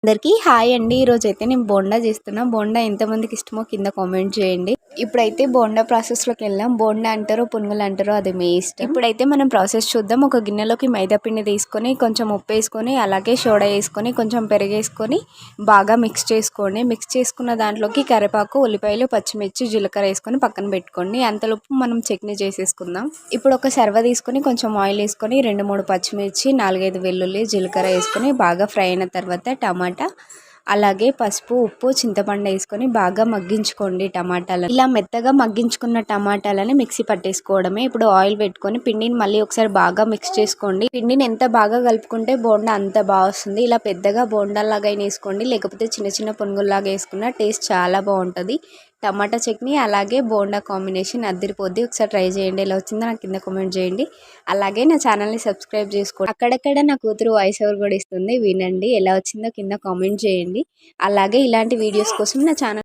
అందరికీ హాయ్ అండి. ఈరోజైతే నేను బోండా చేస్తున్నా. బోండా ఎంతమందికి ఇష్టమో కింద కామెంట్ చేయండి. ఇప్పుడైతే బోండా ప్రాసెస్లోకి వెళ్దాం. బోండా అంటారో పునుగులు అంటారో అది మీ ఇష్టం. ఇప్పుడైతే మనం ప్రాసెస్ చూద్దాం. ఒక గిన్నెలోకి మైదా పిండి తీసుకొని కొంచెం ఉప్పు వేసుకొని అలాగే సోడా వేసుకొని కొంచెం పెరుగు వేసుకొని బాగా మిక్స్ చేసుకోండి. మిక్స్ చేసుకున్న దాంట్లోకి కరివేపాకు, ఉల్లిపాయలు, పచ్చిమిర్చి, జీలకర్ర వేసుకొని పక్కన పెట్టుకోండి. అంతలోపు మనం చట్నీ చేసేసుకుందాం. ఇప్పుడు ఒక సర్వ తీసుకొని కొంచెం ఆయిల్ వేసుకొని 2-3 పచ్చిమిర్చి, 4-5 వెల్లుల్లి, జీలకర్ర వేసుకొని బాగా ఫ్రై అయిన తర్వాత టమాటా అలాగే పసుపు, ఉప్పు, చింతపండు వేసుకొని బాగా మగ్గించుకోండి. టమాటాలు ఇలా మెత్తగా మగ్గించుకున్న టమాటాలని మిక్సీ పట్టేసుకోవడమే. ఇప్పుడు ఆయిల్ పెట్టుకొని పిండిని మళ్ళీ ఒకసారి బాగా మిక్స్ చేసుకోండి. పిండిని ఎంత బాగా కలుపుకుంటే బోండా అంత బాగా వస్తుంది. ఇలా పెద్దగా బోండాలాగా వేసుకోండి, లేకపోతే చిన్న చిన్న పునుగుల్లాగా వేసుకున్న టేస్ట్ చాలా బాగుంటుంది. టమాటా చట్నీ అలాగే బోండా కాంబినేషన్ అదిరిపోద్ది. ఒకసారి ట్రై చేయండి. ఎలా వచ్చిందో నాకు కింద కామెంట్ చేయండి. అలాగే నా ఛానల్ని సబ్స్క్రైబ్ చేసుకోండి. అక్కడక్కడ నా కూతురు వాయిస్ ఓవర్ కూడా ఇస్తుంది, వినండి. ఎలా వచ్చిందో కింద కామెంట్ చేయండి. అలాగే ఇలాంటి వీడియోస్ కోసం నా ఛానల్